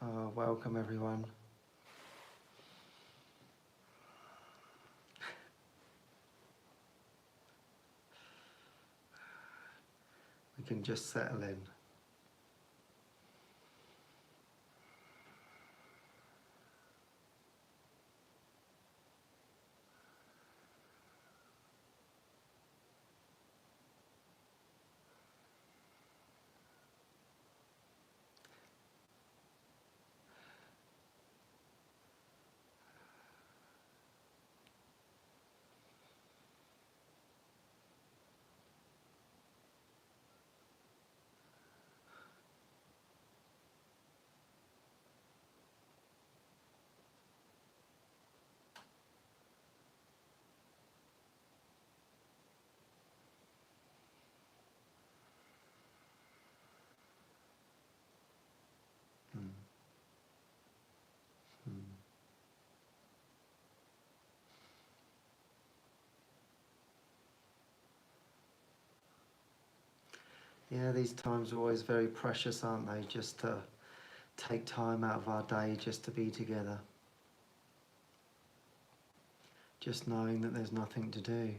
Welcome everyone. We can just settle in. Mm. Mm. Yeah, these times are always very precious, aren't they? Just to take time out of our day just to be together. Just knowing that there's nothing to do.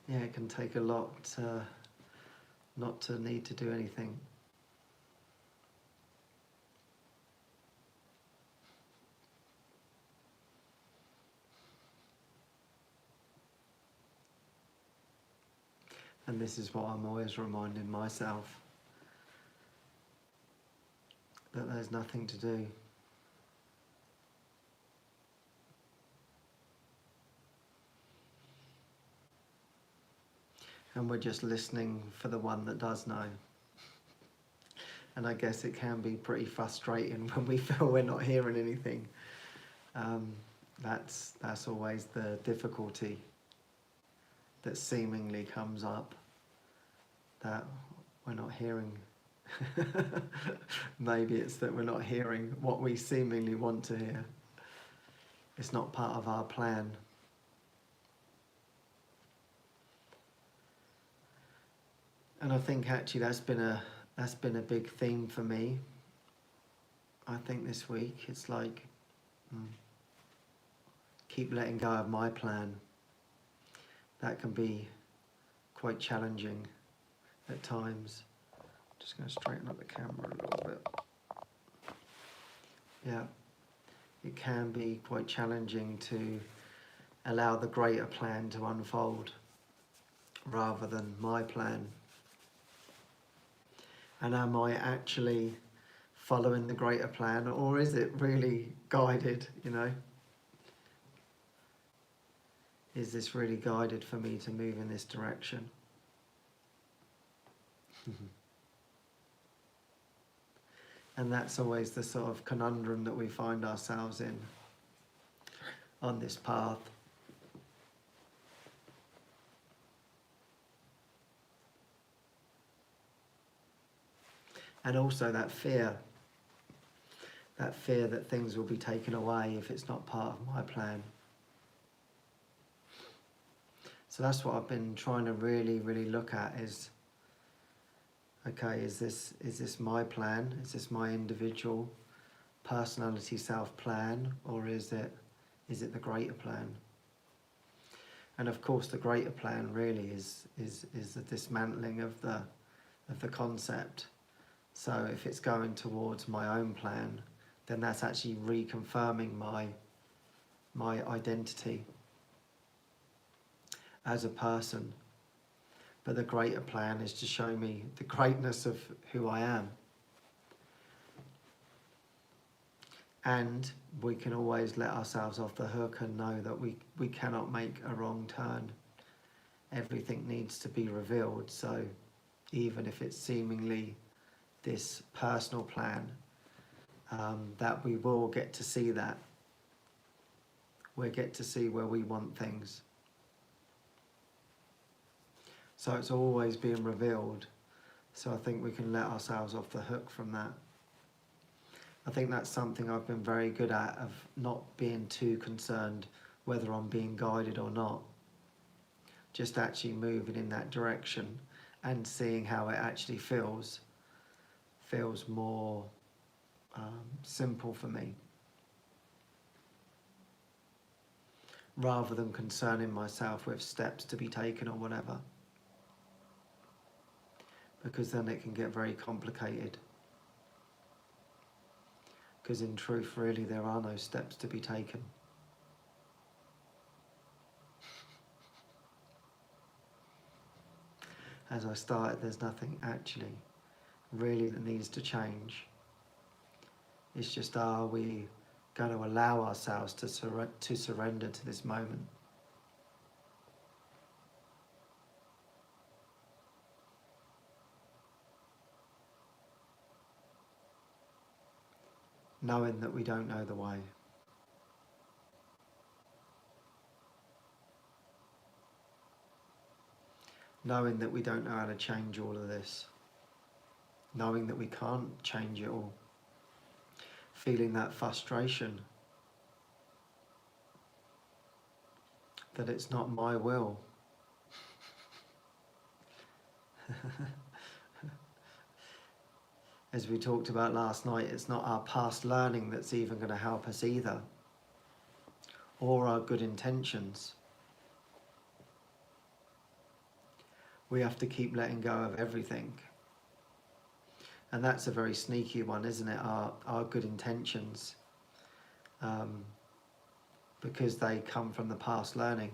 Yeah, it can take a lot not to need to do anything. And this is what I'm always reminding myself, that there's nothing to do. And we're just listening for the one that does know. And I guess it can be pretty frustrating when we feel we're not hearing anything. That's always the difficulty that seemingly comes up, that we're not hearing. Maybe it's that we're not hearing what we seemingly want to hear. It's not part of our plan. And I think actually that's been a big theme for me. I think this week it's like keep letting go of my plan. That can be quite challenging at times. Just going to straighten up the camera a little bit. Yeah, it can be quite challenging to allow the greater plan to unfold rather than my plan. And am I actually following the greater plan, or is it really guided, you know? Is this really guided for me to move in this direction? And that's always the sort of conundrum that we find ourselves in on this path. And also that fear that things will be taken away if it's not part of my plan. So that's what I've been trying to really look at is, okay, is this my plan? Is this my individual personality self plan, or is it the greater plan? And of course the greater plan really is the dismantling of the concept. So if it's going towards my own plan, then that's actually reconfirming my identity as a person. But the greater plan is to show me the greatness of who I am. And we can always let ourselves off the hook and know that we cannot make a wrong turn. Everything needs to be revealed. So even if it's seemingly this personal plan, that we will get to see that. We'll get to see where we want things. So it's always being revealed. So I think we can let ourselves off the hook from that. I think that's something I've been very good at, of not being too concerned whether I'm being guided or not. Just actually moving in that direction and seeing how it actually feels more simple for me, rather than concerning myself with steps to be taken or whatever, because then it can get very complicated. Because in truth, really, there are no steps to be taken. As I started, there's nothing actually really that needs to change. It's just, are we going to allow ourselves to surrender to this moment? Knowing that we don't know the way. Knowing that we don't know how to change all of this. Knowing that we can't change it all. Feeling that frustration. That it's not my will. As we talked about last night, it's not our past learning that's even going to help us either. Or our good intentions. We have to keep letting go of everything. And that's a very sneaky one, isn't it? Our good intentions. Because they come from the past learning.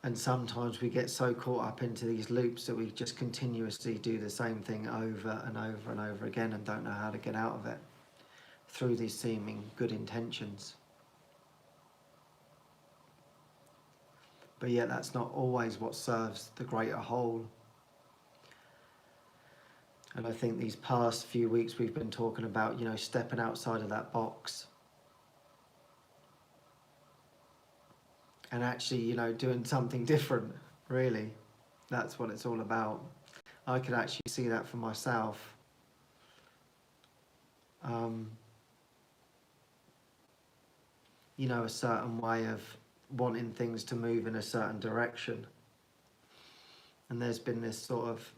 And sometimes we get so caught up into these loops that we just continuously do the same thing over and over and over again and don't know how to get out of it through these seeming good intentions. But yet that's not always what serves the greater whole. And I think these past few weeks we've been talking about, stepping outside of that box. And actually, doing something different, really. That's what it's all about. I could actually see that for myself. A certain way of wanting things to move in a certain direction. And there's been this sort of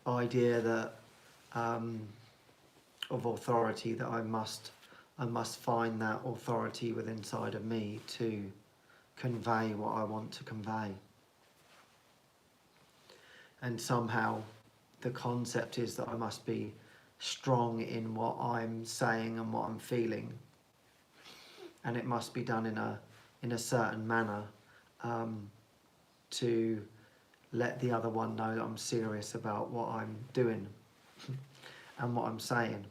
idea that of authority, that I must find that authority within inside of me to convey what I want to convey. And somehow the concept is that I must be strong in what I'm saying and what I'm feeling. And it must be done in a certain manner to let the other one know that I'm serious about what I'm doing and what I'm saying.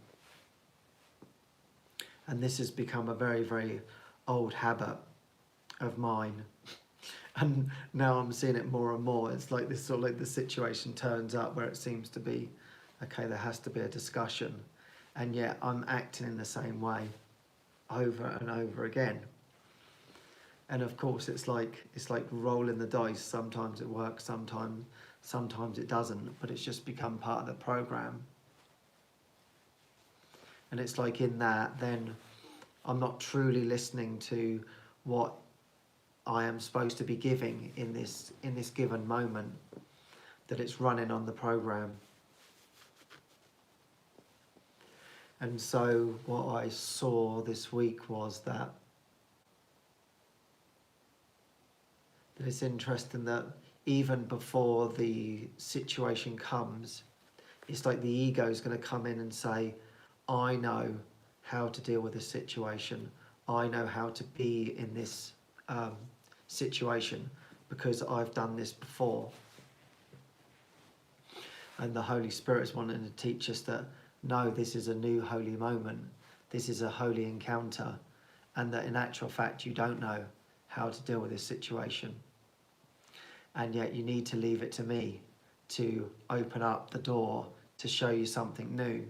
And this has become a very, very old habit of mine. And now I'm seeing it more and more. It's like this sort of like the situation turns up where it seems to be, okay, there has to be a discussion. And yet I'm acting in the same way over and over again. And of course it's like rolling the dice. Sometimes it works, sometimes it doesn't, but it's just become part of the program. And it's like in that, then I'm not truly listening to what I am supposed to be giving in this given moment, that it's running on the program. And so what I saw this week was that it's interesting that even before the situation comes, it's like the ego is going to come in and say, I know how to deal with this situation. I know how to be in this situation because I've done this before. And the Holy Spirit is wanting to teach us that, no, this is a new holy moment. This is a holy encounter. And that in actual fact, you don't know how to deal with this situation. And yet you need to leave it to me to open up the door to show you something new.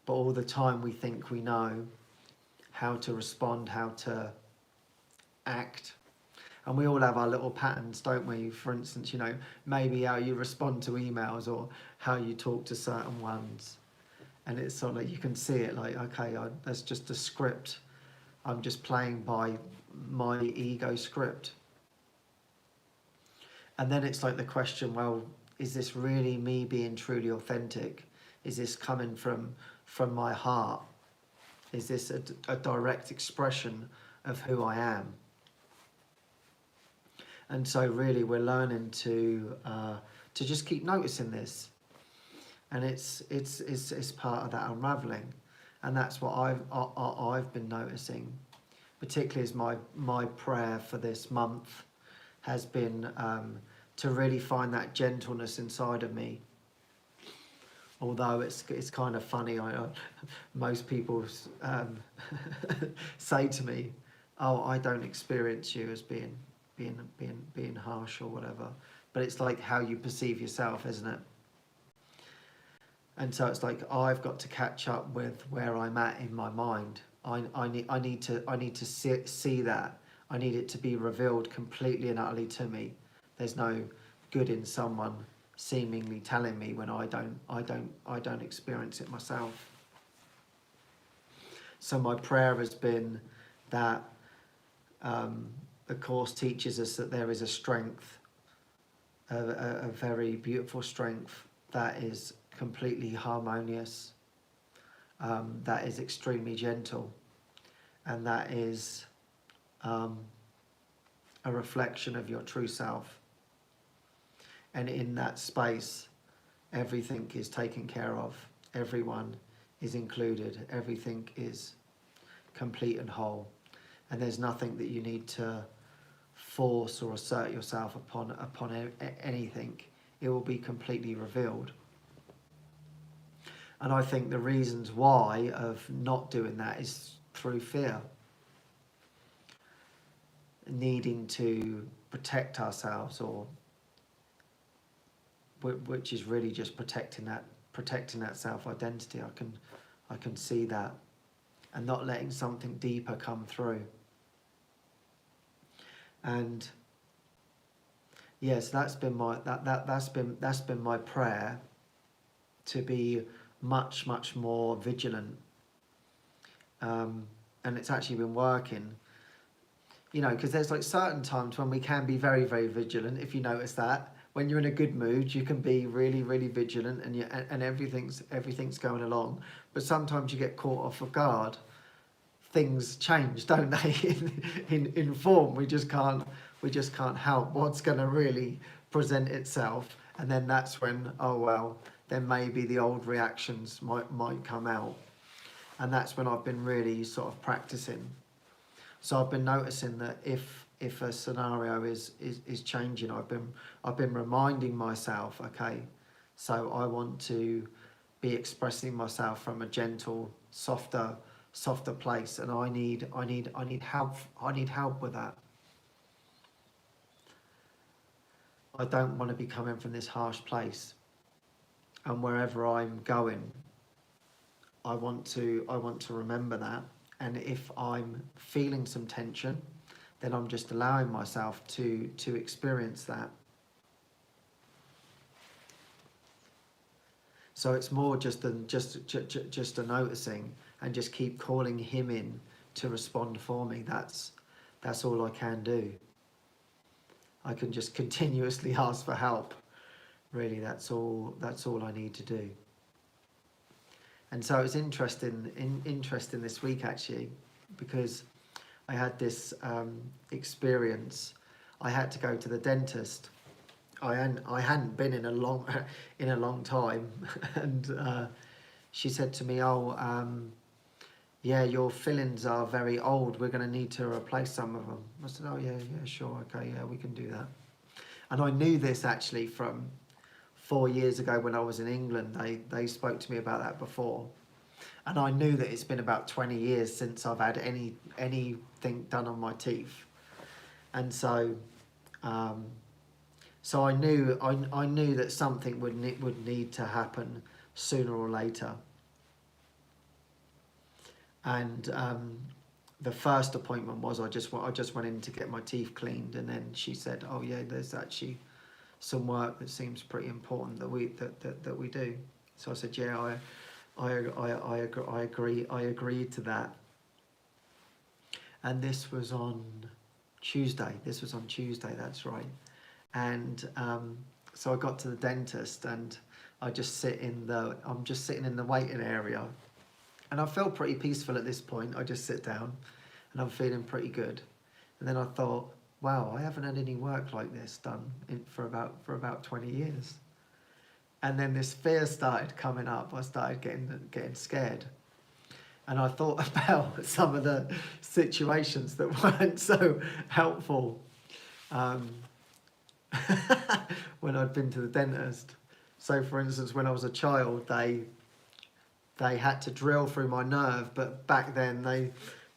But all the time we think we know how to respond, how to act. And we all have our little patterns, don't we? For instance, you know, maybe how you respond to emails or how you talk to certain ones. And it's sort of like you can see it like, okay, that's just a script. I'm just playing by my ego script. And then it's like the question, well, is this really me being truly authentic? Is this coming from my heart? Is this a direct expression of who I am? And so really we're learning to just keep noticing this. And it's part of that unraveling. And that's what I've been noticing, particularly as my prayer for this month has been to really find that gentleness inside of me. Although it's kind of funny, most people say to me, "Oh, I don't experience you as being harsh or whatever." But it's like how you perceive yourself, isn't it? And so it's like I've got to catch up with where I'm at in my mind. I need to see that. I need it to be revealed completely and utterly to me. There's no good in someone seemingly telling me when I don't experience it myself. So my prayer has been that the Course teaches us that there is a strength, a very beautiful strength that is completely harmonious, that is extremely gentle, and that is a reflection of your true self. And in that space, everything is taken care of. Everyone is included. Everything is complete and whole. And there's nothing that you need to force or assert yourself upon anything. It will be completely revealed. And I think the reasons why of not doing that is through fear. Needing to protect ourselves, or which is really just protecting that self-identity. I can see that, and not letting something deeper come through. And yes, that's been my prayer, to be much more vigilant. And it's actually been working. You know, because there's like certain times when we can be very vigilant. If you notice that, when you're in a good mood, you can be really vigilant, and everything's going along. But sometimes you get caught off guard. Things change, don't they? in form, we just can't help what's going to really present itself, and then that's when, oh well, then maybe the old reactions might come out, and that's when I've been really sort of practicing. So I've been noticing that if a scenario is changing, I've been reminding myself, okay, so I want to be expressing myself from a gentle, softer place, and I need help with that. I don't want to be coming from this harsh place, and wherever I'm going, I want to remember that. And if I'm feeling some tension, then I'm just allowing myself to experience that. So it's more just a noticing, and just keep calling him in to respond for me. That's all I can do. I can just continuously ask for help. Really, that's all I need to do. And so it's interesting this week actually, because I had this experience. I had to go to the dentist. I hadn't been in a long time, and she said to me, "Oh, yeah, your fillings are very old. We're going to need to replace some of them." I said, "Oh yeah, sure, okay, yeah, we can do that." And I knew this actually from 4 years ago when I was in England, they spoke to me about that before. And I knew that it's been about 20 years since I've had anything done on my teeth. And so so I knew that something would need to happen sooner or later. And the first appointment was I just went in to get my teeth cleaned, and then she said, "Oh yeah, there's actually some work that seems pretty important that we do." So I said, "Yeah, I agreed to that." And this was on Tuesday. That's right. And so I got to the dentist, and I'm just sitting in the waiting area, and I felt pretty peaceful at this point. I just sit down, and I'm feeling pretty good. And then I thought, wow, I haven't had any work like this done for about 20 years. And then this fear started coming up. I started getting scared. And I thought about some of the situations that weren't so helpful when I'd been to the dentist. So for instance, when I was a child, they had to drill through my nerve, but back then they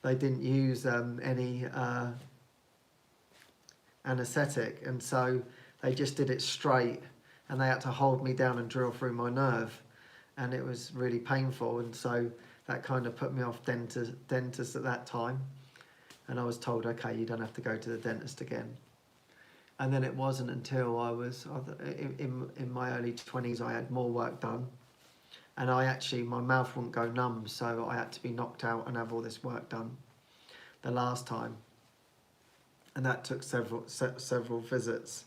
didn't use any anaesthetic, and so they just did it straight, and they had to hold me down and drill through my nerve, and it was really painful. And so that kind of put me off dentist at that time, and I was told, okay, you don't have to go to the dentist again. And then it wasn't until I was in my early 20s I had more work done, and my mouth wouldn't go numb, so I had to be knocked out and have all this work done the last time, and that took several visits.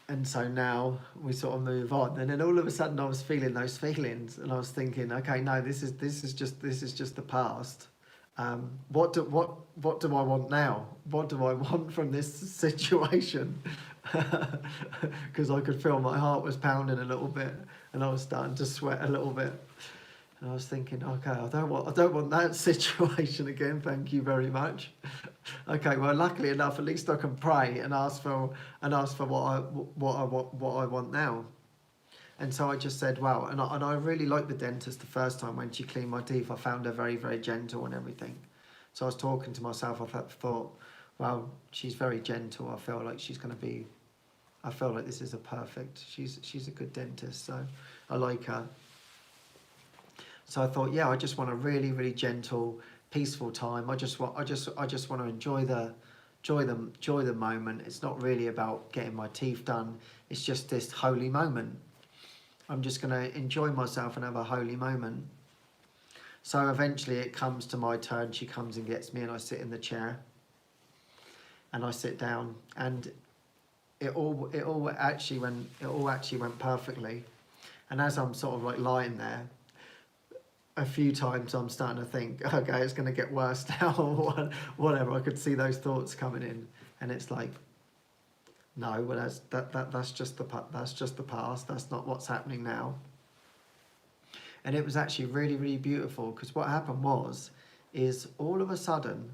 And so now we sort of move on, and then all of a sudden I was feeling those feelings, and I was thinking, okay, no, this is just the past. What do I want now? What do I want from this situation? Because I could feel my heart was pounding a little bit, and I was starting to sweat a little bit. And I was thinking, okay, I don't want that situation again. Thank you very much. Okay, well, luckily enough, at least I can pray and ask for what I want now. And so I just said, wow, and I really liked the dentist the first time when she cleaned my teeth. I found her very, very gentle and everything. So I was talking to myself. I thought, wow, she's very gentle. I feel like this is she's a good dentist. So I like her. So I thought, yeah, I just want a really, really gentle, peaceful time. I just want to enjoy the moment. It's not really about getting my teeth done. It's just this holy moment. I'm just going to enjoy myself and have a holy moment. So eventually it comes to my turn. She comes and gets me, and I sit in the chair, and I sit down, and it all actually went perfectly. And as I'm sort of like lying there, a few times I'm starting to think, okay, it's going to get worse now, or whatever. I could see those thoughts coming in, and it's like, no, well, that's just the past. That's not what's happening now. And it was actually really, really beautiful, because what happened is all of a sudden,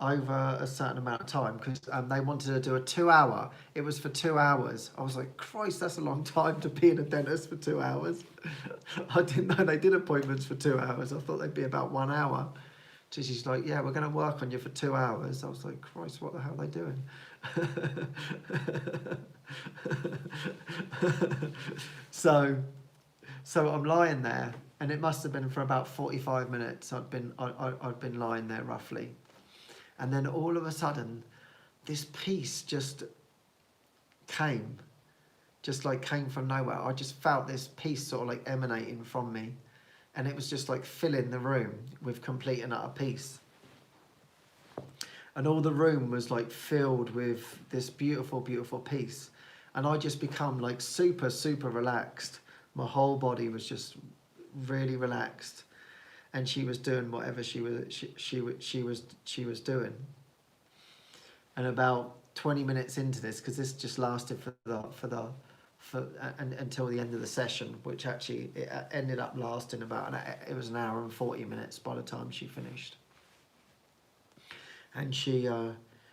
over a certain amount of time, because they wanted to do a 2 hour. It was for 2 hours. I was like, Christ, that's a long time to be in a dentist for 2 hours. I didn't know they did appointments for 2 hours. I thought they'd be about 1 hour. So she's like, yeah, we're going to work on you for 2 hours. I was like, Christ, what the hell are they doing? So I'm lying there, and it must have been for about 45 minutes. I'd been lying there roughly. And then all of a sudden, this peace just came from nowhere. I just felt this peace sort of like emanating from me. And it was just like filling the room with complete and utter peace. And all the room was like filled with this beautiful, beautiful peace. And I just become like super, super relaxed. My whole body was just really relaxed. And she was doing whatever she was doing. And about 20 minutes into this, because this just lasted until the end of the session, which actually it ended up lasting about it was an hour and 40 minutes by the time she finished. And she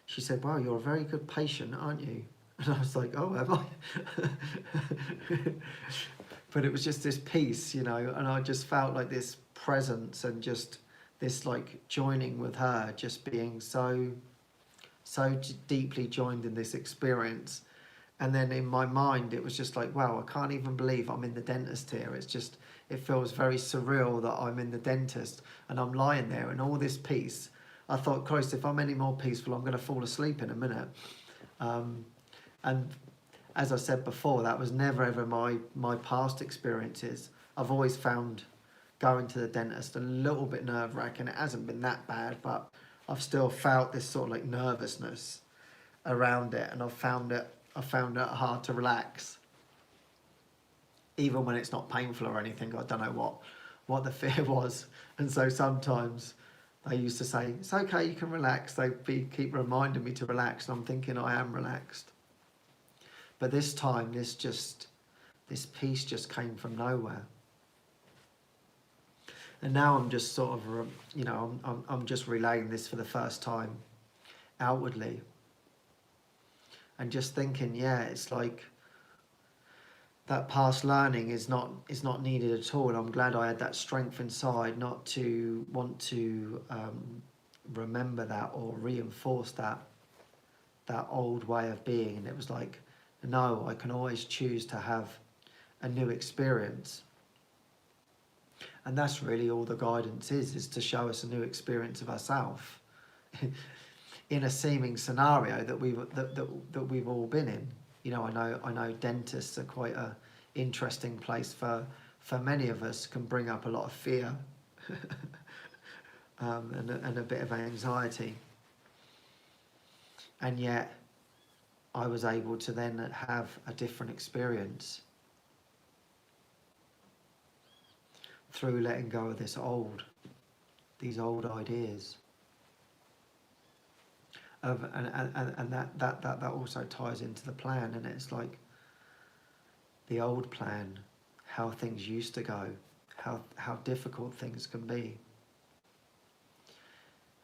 said, "Wow, you're a very good patient, aren't you?" And I was like, oh, am I? But it was just this peace, you know, and I just felt like this presence and just this like joining with her, just being so deeply joined in this experience. And then in my mind, it was just like, wow, I can't even believe I'm in the dentist here. It's just, it feels very surreal that I'm in the dentist and I'm lying there in all this peace. I thought, Christ, if I'm any more peaceful, I'm going to fall asleep in a minute. And as I said before, that was never ever my past experiences. I've always found going to the dentist a little bit nerve-wracking. It hasn't been that bad, but I've still felt this sort of like nervousness around it, and I found it hard to relax, even when it's not painful or anything. I don't know what the fear was, and so sometimes they used to say, it's okay, you can relax. Keep reminding me to relax, and I'm thinking I am relaxed. But this time, this peace just came from nowhere. And now I'm just sort of, you know, I'm just relaying this for the first time outwardly. And just thinking, yeah, it's like that past learning is not needed at all. And I'm glad I had that strength inside not to want to remember that or reinforce that old way of being. And it was like, no, I can always choose to have a new experience. And that's really all the guidance is to show us a new experience of ourselves in a seeming scenario that we've all been in. You know, I know dentists are quite a interesting place for many of us. Can bring up a lot of fear and a bit of anxiety. And yet I was able to then have a different experience through letting go of these old ideas. And that also ties into the plan, and it's like the old plan, how things used to go, how difficult things can be.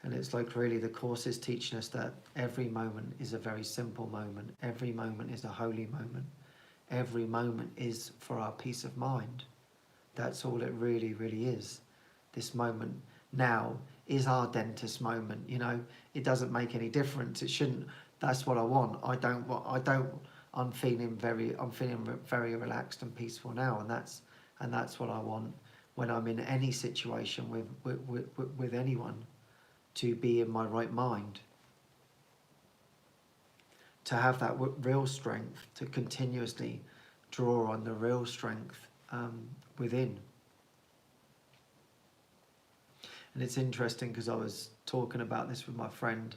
And it's like really the Course is teaching us that every moment is a very simple moment. Every moment is a holy moment. Every moment is for our peace of mind. That's all it really, really is. This moment now is our dentist moment. You know, it doesn't make any difference. It shouldn't. That's what I want. I'm feeling very relaxed and peaceful now, and that's what I want when I'm in any situation with anyone, to be in my right mind, to have that real strength, to continuously draw on the real strength within. And it's interesting because I was talking about this with my friend,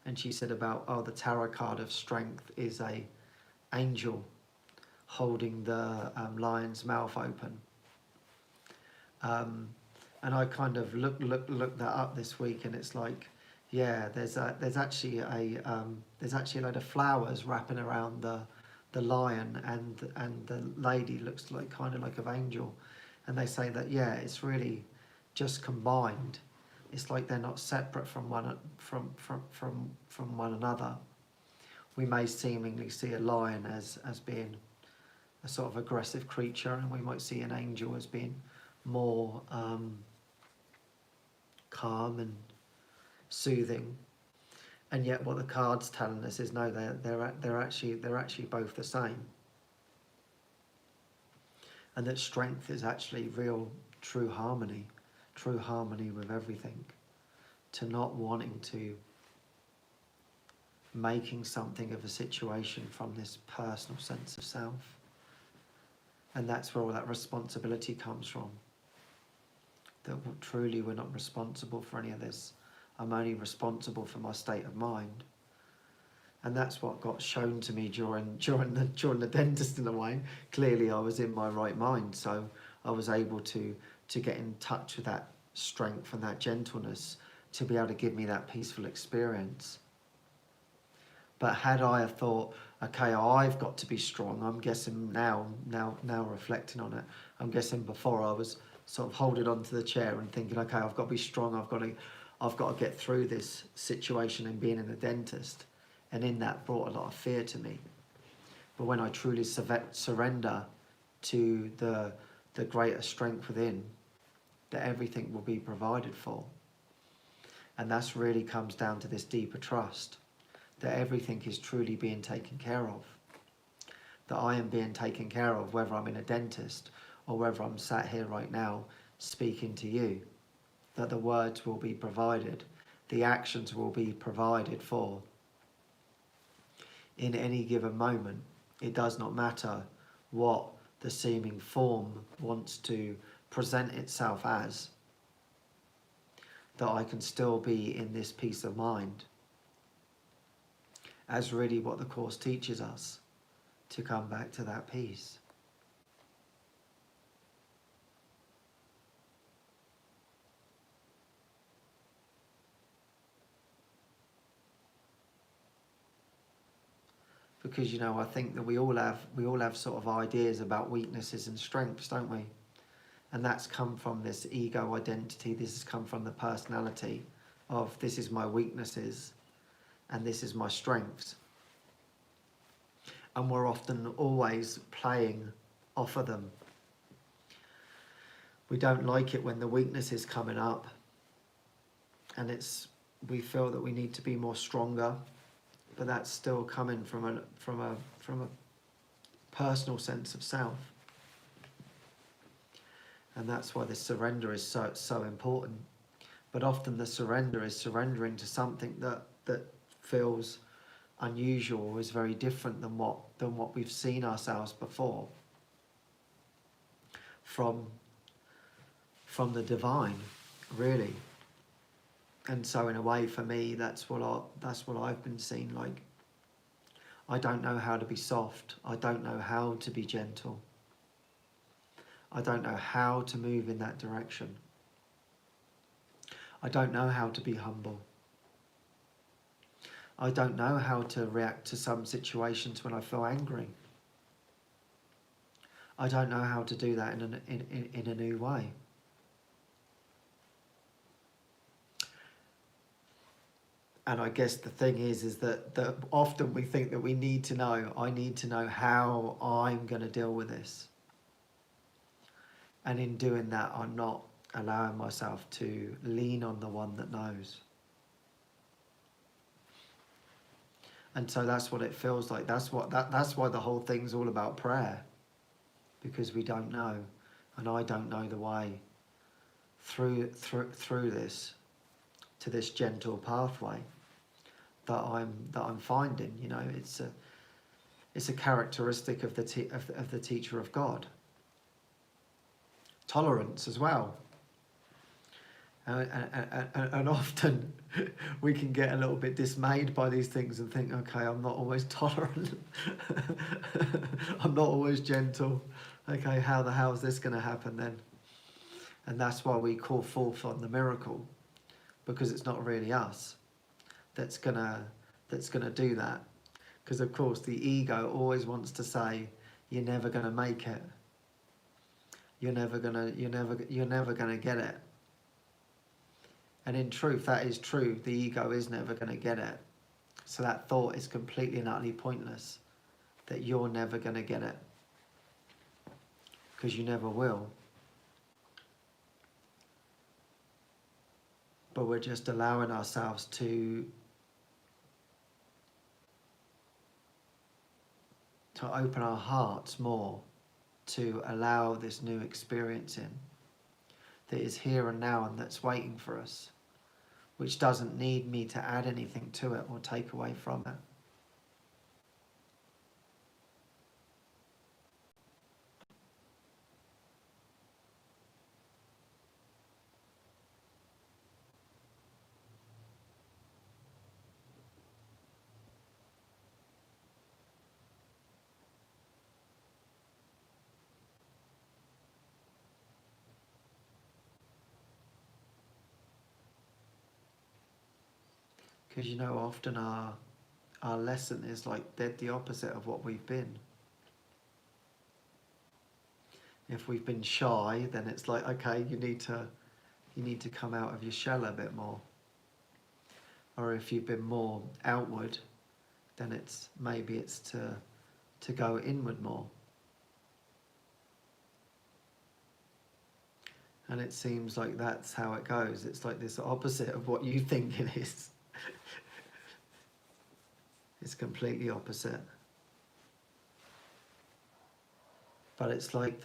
and she said about, oh, the tarot card of strength is a angel holding the lion's mouth open. And I kind of looked that up this week, and it's like, yeah, there's actually a load of flowers wrapping around the lion, and the lady looks like kind of like an angel, and they say that, yeah, it's really just combined. It's like they're not separate from one another. We may seemingly see a lion as being a sort of aggressive creature, and we might see an angel as being more calm and soothing. And yet what the card's telling us is no, they're actually both the same. And that strength is actually real, true harmony with everything. To not wanting to making something of a situation from this personal sense of self. And that's where all that responsibility comes from. That truly we're not responsible for any of this. I'm only responsible for my state of mind. And that's what got shown to me during the dentist in a way. Clearly I was in my right mind, so I was able to get in touch with that strength and that gentleness to be able to give me that peaceful experience. But had I have thought, okay, I've got to be strong, I'm guessing now reflecting on it, I'm guessing before I was sort of holding onto the chair and thinking, okay, I've got to be strong, I've got to get through this situation and being in the dentist. And in that brought a lot of fear to me. But when I truly surrender to the greater strength within, that everything will be provided for. And that's really comes down to this deeper trust, that everything is truly being taken care of. That I am being taken care of, whether I'm in a dentist or whether I'm sat here right now speaking to you. That the words will be provided, the actions will be provided for. In any given moment, it does not matter what the seeming form wants to present itself as, that I can still be in this peace of mind, as really what the Course teaches us, to come back to that peace. Because, you know, I think that we all have sort of ideas about weaknesses and strengths, don't we? And that's come from this ego identity. This has come from the personality of this is my weaknesses and this is my strengths. And we're often always playing off of them. We don't like it when the weakness is coming up, and we feel that we need to be more stronger, but that's still coming from a personal sense of self. And that's why the surrender is so important. But often the surrender is surrendering to something that feels unusual, is very different than what we've seen ourselves before from the divine, really. And so in a way, for me, that's what I've been seeing. Like, I don't know how to be soft. I don't know how to be gentle. I don't know how to move in that direction. I don't know how to be humble. I don't know how to react to some situations when I feel angry. I don't know how to do that in a new way. And I guess the thing is that often we think that we need to know, I need to know how I'm going to deal with this. And in doing that, I'm not allowing myself to lean on the one that knows. And so that's what it feels like. That's why the whole thing's all about prayer. Because we don't know. And I don't know the way through this, to this gentle pathway that I'm finding. You know, it's a characteristic of the teacher of God. Tolerance as well. And often we can get a little bit dismayed by these things and think, okay, I'm not always tolerant. I'm not always gentle. Okay, how the hell is this going to happen then? And that's why we call forth on the miracle, because it's not really us that's gonna do that. Because of course the ego always wants to say, you're never gonna make it. You're never gonna get it. And in truth, that is true. The ego is never gonna get it. So that thought is completely and utterly pointless, that you're never gonna get it. Because you never will. But we're just allowing ourselves to open our hearts more to allow this new experience in, that is here and now and that's waiting for us, which doesn't need me to add anything to it or take away from it. Because, you know, often our lesson is like dead the opposite of what we've been. If we've been shy, then it's like, okay, you need to come out of your shell a bit more. Or if you've been more outward, then maybe it's to to go inward more. And it seems like that's how it goes. It's like this opposite of what you think it is. It's completely opposite. But it's like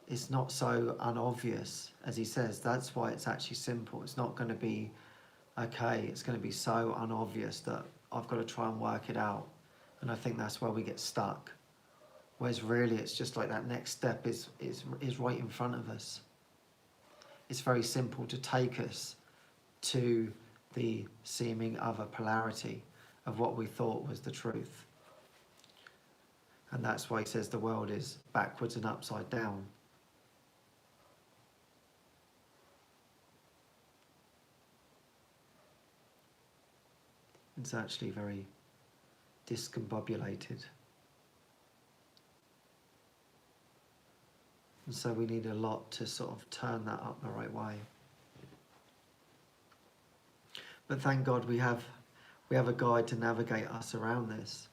it's not so unobvious, as he says. That's why it's actually simple. It's not going to be, okay, it's going to be so unobvious that I've got to try and work it out. And I think that's where we get stuck. Whereas really it's just like that next step is right in front of us. It's very simple to take us to the seeming other polarity of what we thought was the truth. And that's why he says the world is backwards and upside down. It's actually very discombobulated. And so we need a lot to sort of turn that up the right way. But thank God we have a guide to navigate us around this.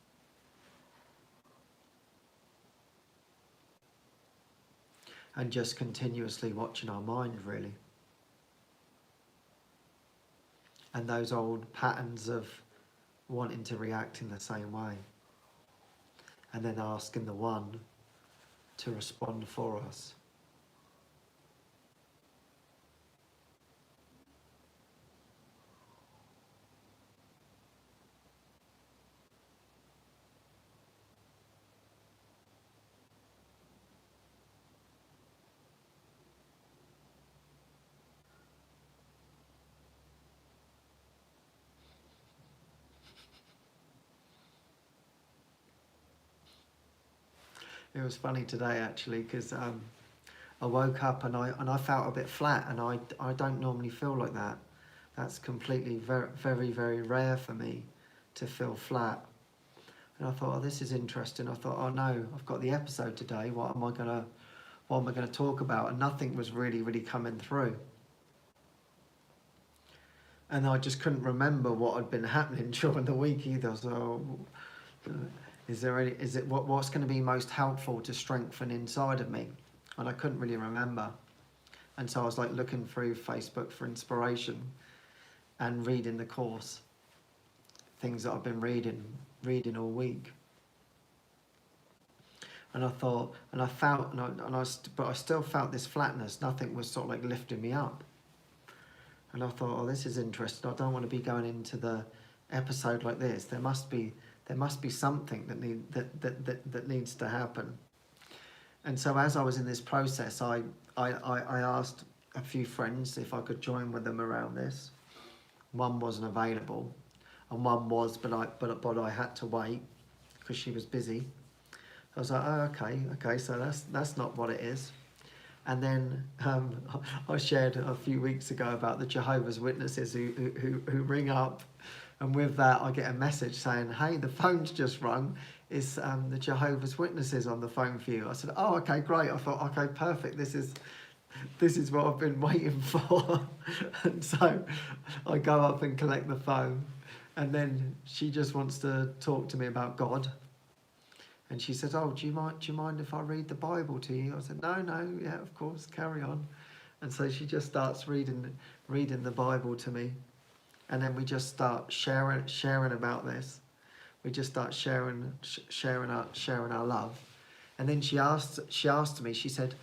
And just continuously watching our mind, really. And those old patterns of wanting to react in the same way. And then asking the One to respond for us. It was funny today actually, because I woke up and I felt a bit flat, and I don't normally feel like that. That's completely very, very rare for me to feel flat. And I thought, oh, this is interesting. I thought, oh no, I've got the episode today. What am I gonna talk about? And nothing was really coming through. And I just couldn't remember what had been happening during the week either. So, what's going to be most helpful to strengthen inside of me? And I couldn't really remember. And so I was like looking through Facebook for inspiration and reading the course, things that I've been reading all week. And I thought, and I felt, but I still felt this flatness. Nothing was sort of like lifting me up. And I thought, oh, this is interesting. I don't want to be going into the episode like this. There must be something that needs to happen. And so as I was in this process, I asked a few friends if I could join with them around this. One wasn't available, and one was, but I had to wait because she was busy. I was like, oh, okay, so that's not what it is. And then I shared a few weeks ago about the Jehovah's Witnesses who ring up, and with that I get a message saying, hey, the phone's just rung. It's the Jehovah's Witnesses on the phone for you. I said, oh, okay, great. I thought, okay, perfect. This is what I've been waiting for. And so I go up and collect the phone, and then she just wants to talk to me about God. And she said, oh, do you mind if I read the Bible to you? I said, no, yeah, of course, carry on. And so she just starts reading the Bible to me. And then we just start sharing about this. We just start sharing our love. And then she asked me, she said,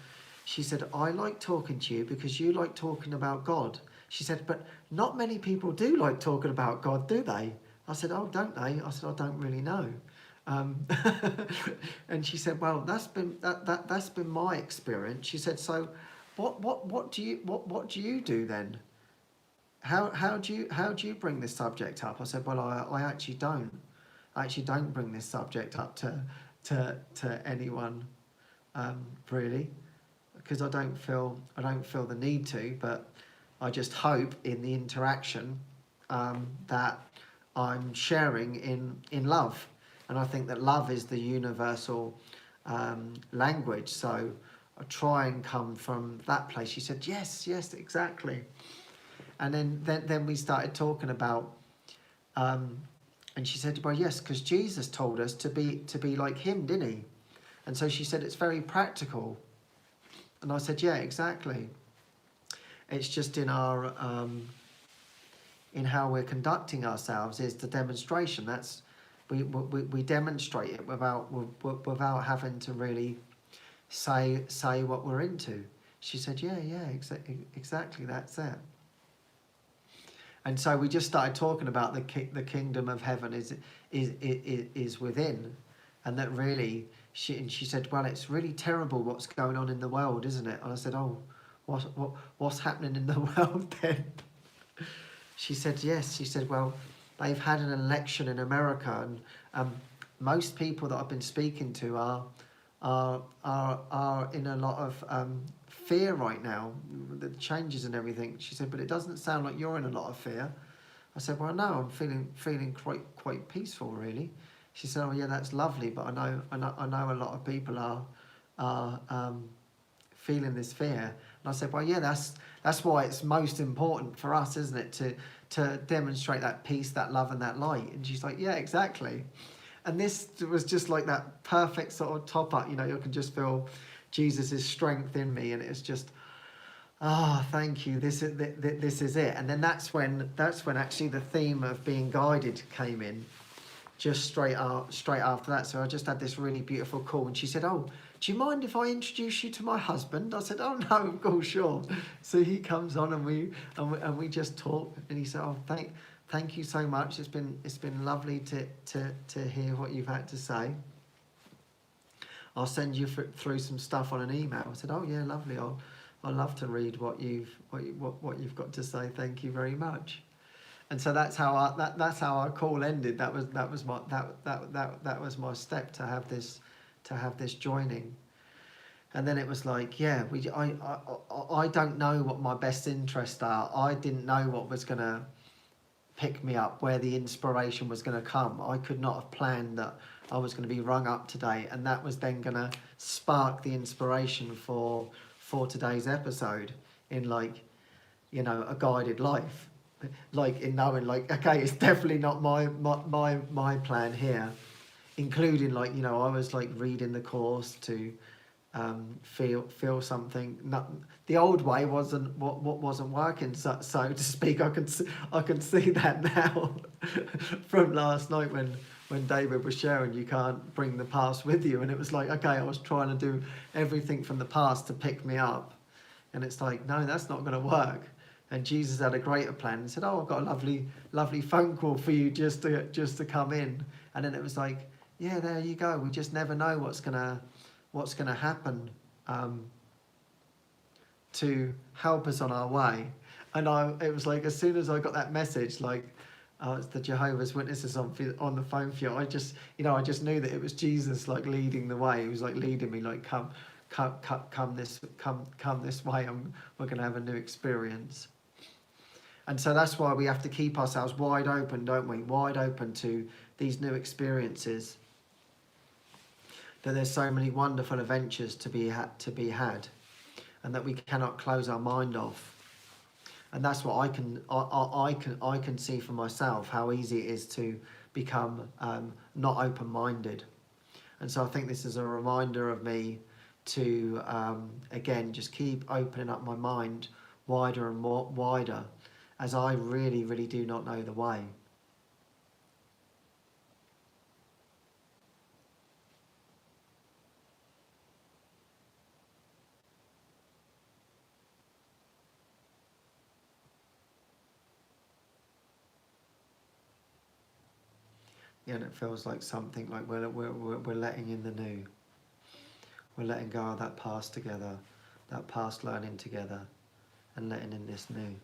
I like talking to you because you like talking about God. She said, but not many people do like talking about God, do they? I said, oh, don't they? I said, I don't really know. And she said, well, that's been my experience. She said, so what do you do then? How do you bring this subject up? I said, well, I actually don't. I actually don't bring this subject up to anyone, really, because I don't feel the need to. But I just hope in the interaction that I'm sharing in love. And I think that love is the universal language. So I try and come from that place. She said, yes, exactly. And then we started talking about, And she said, well, yes, because Jesus told us to be like him, didn't he? And so she said, it's very practical. And I said, yeah, exactly. It's just in our in how we're conducting ourselves is the demonstration. That's we demonstrate it without having to really say what we're into. She said, yeah, exactly, that's it. And so we just started talking about the kingdom of heaven is within, and that really she said, well, it's really terrible what's going on in the world, isn't it? And I said, oh, what's happening in the world then? She said, yes. She said, well, they've had an election in America, and most people that I've been speaking to are in a lot of fear right now, the changes and everything. She said, but it doesn't sound like you're in a lot of fear. I said, well, no, I'm feeling quite peaceful, really. She said, oh yeah, that's lovely, but I know a lot of people are feeling this fear. And I said, well, yeah, that's why it's most important for us, isn't it, to demonstrate that peace, that love, and that light. And she's like, yeah, exactly. And this was just like that perfect sort of top up. You know, you can just feel Jesus' strength in me, and it's just, thank you. This is it. And then that's when actually the theme of being guided came in, just straight after that. So I just had this really beautiful call, and she said, oh, do you mind if I introduce you to my husband? I said, oh no, of course, sure. So he comes on, and we just talk, and he said, oh, thank you so much. It's been lovely to hear what you've had to say. I'll send you through some stuff on an email. I said, oh yeah, lovely. I'll love to read what you've got to say. Thank you very much. And so that's how our call ended. That was my step to have this joining. And then it was like, yeah, I don't know what my best interests are. I didn't know what was going to pick me up, where the inspiration was going to come. I could not have planned that I was going to be rung up today, and that was then going to spark the inspiration for today's episode in, like, you know, a guided life, like in knowing, like, okay, it's definitely not my plan here, including, like, you know, I was like reading the course to feel something. The old way wasn't working, so to speak. I can see that now from last night when David was sharing, you can't bring the past with you, and it was like, okay, I was trying to do everything from the past to pick me up, and it's like, no, that's not going to work. And Jesus had a greater plan and said, oh, I've got a lovely phone call for you just to come in. And then it was like, yeah, there you go. We just never know what's gonna happen to help us on our way. And it was like, as soon as I got that message, like, it's the Jehovah's Witnesses on the phone for you, I just knew that it was Jesus, like, leading the way. He was like leading me, like, come this way, and we're gonna have a new experience. And so that's why we have to keep ourselves wide open, don't we? Wide open to these new experiences. That there's so many wonderful adventures to be had, and that we cannot close our mind off. And that's what I can see for myself, how easy it is to become not open-minded. And so I think this is a reminder of me to again just keep opening up my mind wider and wider, as I really do not know the way. Yeah, and it feels like something like we're letting in the new. We're letting go of that past together, that past learning together, and letting in this new.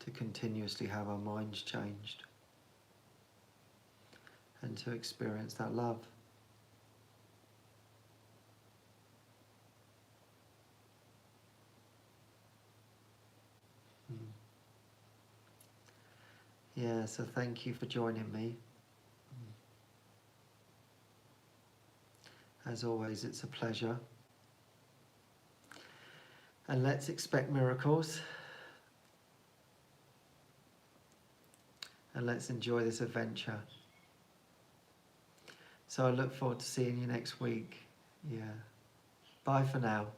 To continuously have our minds changed, and to experience that love. Yeah, so thank you for joining me. As always, it's a pleasure. And let's expect miracles. And let's enjoy this adventure. So I look forward to seeing you next week. Yeah. Bye for now.